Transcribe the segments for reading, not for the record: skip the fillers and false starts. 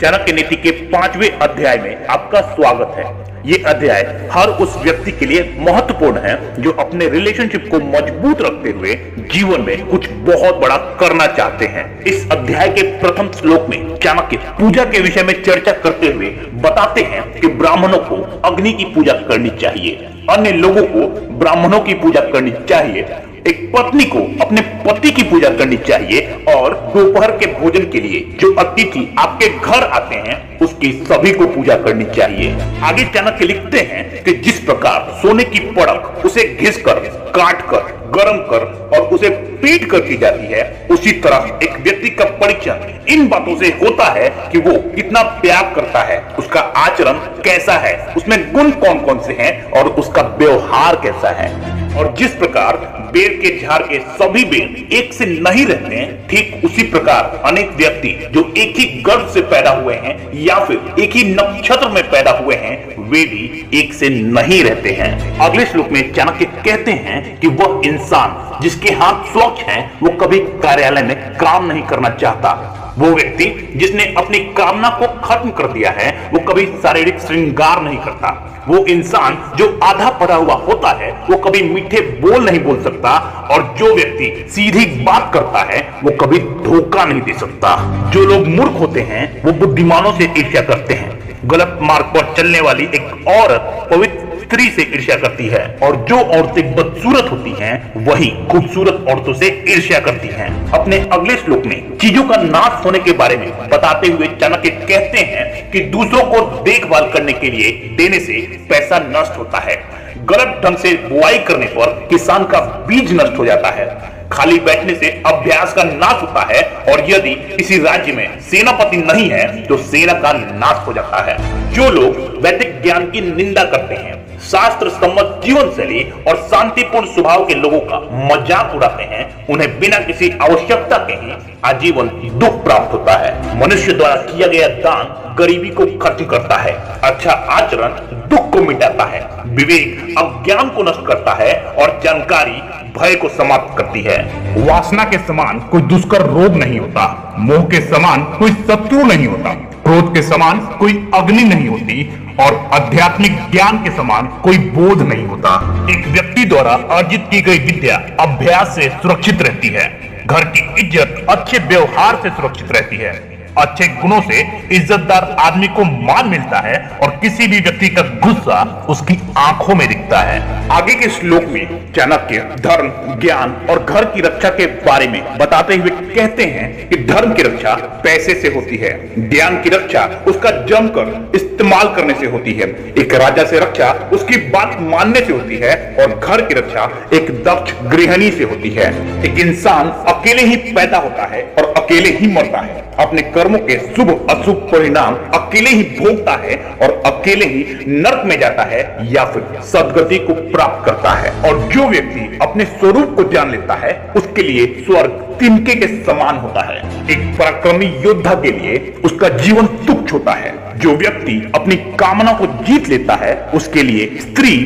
चाणक्य नीति के 5वें अध्याय में आपका स्वागत है। ये अध्याय हर उस व्यक्ति के लिए महत्वपूर्ण है जो अपने रिलेशनशिप को मजबूत रखते हुए जीवन में कुछ बहुत बड़ा करना चाहते हैं। इस अध्याय के प्रथम श्लोक में चाणक्य पूजा के विषय में चर्चा करते हुए बताते हैं कि ब्राह्मणों को अग्नि की पूजा करनी चाहिए, अन्य लोगों को ब्राह्मणों की पूजा करनी चाहिए, एक पत्नी को अपने पति की पूजा करनी चाहिए और दोपहर के भोजन के लिए जो अतिथि आपके घर आते हैं उसकी सभी को पूजा करनी चाहिए। आगे चाणक्य लिखते हैं कि जिस प्रकार सोने की पड़क उसे घिसकर, काटकर, गर्म कर और उसे पीट कर की जाती है, उसी तरह एक व्यक्ति का परीक्षण इन बातों से होता है कि वो कितना प्यार करता है, उसका आचरण कैसा है, उसमें गुण कौन कौन से हैं और उसका व्यवहार कैसा है। और जिस प्रकार बेर के झाड़ के सभी बेर एक से नहीं रहते हैं, ठीक उसी प्रकार अनेक व्यक्ति जो एक ही गर्भ से पैदा हुए हैं या फिर एक ही नक्षत्र में पैदा हुए हैं, वे भी एक से नहीं रहते हैं। अगले श्लोक में चाणक्य कहते हैं कि वह इंसान जिसके हाथ स्वच्छ हैं, वो कभी कार्यालय में काम नहीं करना चाहता। वो व्यक्ति जिसने अपनी कामना को खत्म कर दिया है, वो कभी शारीरिक श्रृंगार नहीं करता। वो इंसान जो आधा पढ़ा हुआ होता है, वो कभी मीठे बोल नहीं बोल सकता। और जो व्यक्ति सीधी बात करता है, वो कभी धोखा नहीं दे सकता। जो लोग मूर्ख होते हैं, वो बुद्धिमानों से ईर्ष्या करते हैं। गलत मार्ग पर चलने वाली एक औरत पवित्र स्त्री से ईर्ष्या करती है और जो औरतें बदसूरत होती हैं, वही खूबसूरत औरतों से ईर्ष्या करती हैं। अपने अगले श्लोक में चीजों का नाश होने के बारे में बताते हुए चाणक्य कहते हैं कि दूसरों को देखभाल करने के लिए देने से पैसा नष्ट होता है। गलत ढंग से बुआई करने पर किसान का बीज नष्ट हो जाता है। खाली बैठने से अभ्यास का नाश होता है और यदि किसी राज्य में सेनापति नहीं है तो सेना का नाश हो जाता है। जो लोग वैदिक ज्ञान की निंदा करते हैं, शास्त्र सम्मत जीवन शैली और शांतिपूर्ण स्वभाव के लोगों का मजाक उड़ाते हैं, उन्हें बिना किसी आवश्यकता के ही आजीवन दुख प्राप्त होता है। मनुष्य द्वारा किया गया दान गरीबी को खत्म करता है, अच्छा आचरण दुख को मिटाता है, विवेक अज्ञान को नष्ट करता है और जानकारी भय को समाप्त करती है। वासना के समान कोई दुष्कर रोग नहीं होता, मोह के समान कोई शत्रु नहीं होता, क्रोध के समान कोई अग्नि नहीं होती और आध्यात्मिक ज्ञान के समान कोई बोध नहीं होता। एक व्यक्ति द्वारा अर्जित की गई विद्या अभ्यास से सुरक्षित रहती है। घर की इज्जत अच्छे व्यवहार से सुरक्षित रहती है। अच्छे गुणों से इज्जतदार आदमी को मान मिलता है और किसी भी व्यक्ति का गुस्सा उसकी आंखों में दिखता है। आगे के श्लोक में चाणक्य धर्म, ज्ञान और घर की रक्षा के बारे में बताते हुए कहते हैं कि धर्म की रक्षा पैसे से होती है, ज्ञान की रक्षा उसका जमकर इस्तेमाल करने से होती है, एक राजा से रक्षा उसकी बात मानने से होती है और घर की रक्षा एक दक्ष गृहिणी से होती है। एक इंसान अकेले ही पैदा होता है और अकेले ही मरता है, अपने कर्मों के शुभ अशुभ परिणाम अकेले ही भोगता है और अकेले ही नरक में जाता है या फिर सद्गति को प्राप्त करता है। और जो व्यक्ति अपने स्वरूप को जान लेता है, उसके लिए स्वर्ग तिनके के समान होता है। एक पराक्रमी योद्धा के लिए उसका जीवन तुच्छ होता है। जो व्यक्ति अपनी कामना को जीत लेता है, उसके लिए स्त्री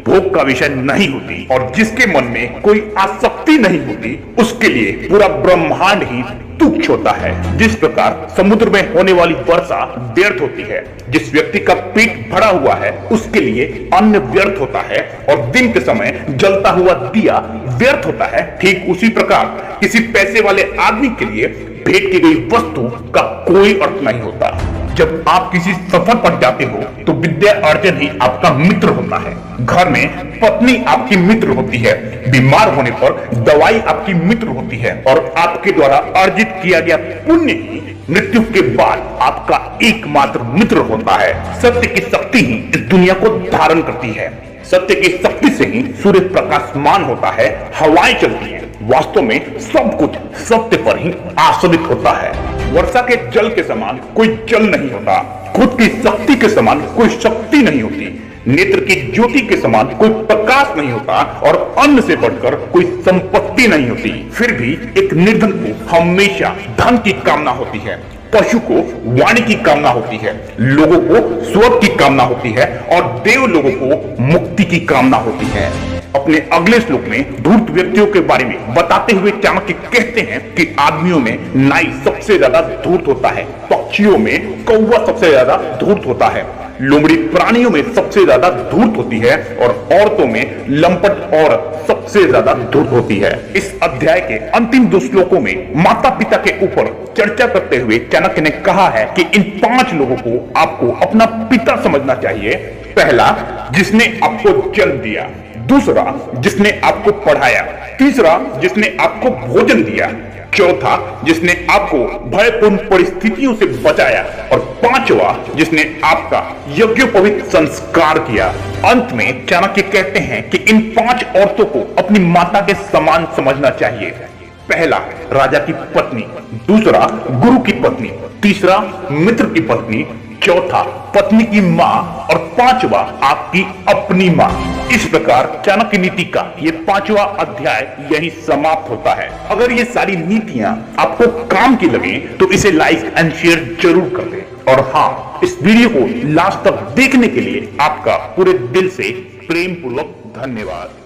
भोग का विषय नहीं होती और जिसके मन में कोई आसक्ति नहीं होती, उसके लिए पूरा ब्रह्मांड ही तुच्छ होता है। जिस प्रकार समुद्र में होने वाली वर्षा व्यर्थ होती है, जिस व्यक्ति का पेट भरा हुआ है उसके लिए अन्न व्यर्थ होता है और दिन के समय जलता हुआ दिया व्यर्थ होता है, ठीक उसी प्रकार किसी पैसे वाले आदमी के लिए भेंट की गई वस्तु का कोई अर्थ नहीं होता। जब आप किसी सफर पर जाते हो तो विद्या अर्जन ही आपका मित्र होता है। घर में पत्नी आपकी मित्र होती है, बीमार होने पर दवाई आपकी मित्र होती है और आपके द्वारा अर्जित किया गया पुण्य ही मृत्यु के बाद आपका एकमात्र मित्र होता है। सत्य की शक्ति ही इस दुनिया को धारण करती है। सत्य की शक्ति से ही सूर्य प्रकाशमान होता है, हवाएं चलती हैं। वास्तव में सब कुछ सत्य पर ही आश्रित होता है। वर्षा के जल के समान कोई जल नहीं होता, खुद की शक्ति के समान कोई शक्ति नहीं होती, नेत्र की ज्योति के समान कोई प्रकाश नहीं होता और अन्न से बढ़कर कोई संपत्ति नहीं होती। फिर भी एक निर्धन को हमेशा धन की कामना होती है, पशु को वाणी की कामना होती है, लोगों को स्वर्ग की कामना होती है और देव लोगों को मुक्ति की कामना होती है। अपने अगले श्लोक में धूर्त व्यक्तियों के बारे में बताते हुए चाणक्य कहते हैं कि आदमियों में नाई सबसे ज्यादा धूर्त होता है, पक्षियों में कौवा सबसे ज्यादा धूर्त होता है, लोमड़ी प्राणियों में सबसे ज्यादा धूर्त होती है और औरतों में लंपट और सबसे ज्यादा धूर्त होती है। इस अध्याय के अंतिम 2 श्लोकों में माता पिता के ऊपर चर्चा करते हुए चाणक्य ने कहा है कि इन 5 लोगों को आपको अपना पिता समझना चाहिए। पहला, जिसने आपको जन्म दिया, दूसरा, जिसने आपको पढ़ाया, तीसरा, जिसने आपको भोजन दिया, चौथा, जिसने आपको भयपूर्ण परिस्थितियों से बचाया और पांचवा, जिसने आपका यज्ञोपवीत संस्कार किया। अंत में चाणक्य कहते हैं कि इन 5 औरतों को अपनी माता के समान समझना चाहिए। पहला, राजा की पत्नी, दूसरा, गुरु की पत्नी, तीसरा, मित्र की पत्नी, चौथा, पत्नी की माँ और पांचवा, आपकी अपनी माँ। इस प्रकार चाणक्य नीति का ये 5वां अध्याय यही समाप्त होता है। अगर ये सारी नीतियां आपको काम की लगे तो इसे लाइक एंड शेयर जरूर कर दें। और हाँ, इस वीडियो को लास्ट तक देखने के लिए आपका पूरे दिल से प्रेम पूर्वक धन्यवाद।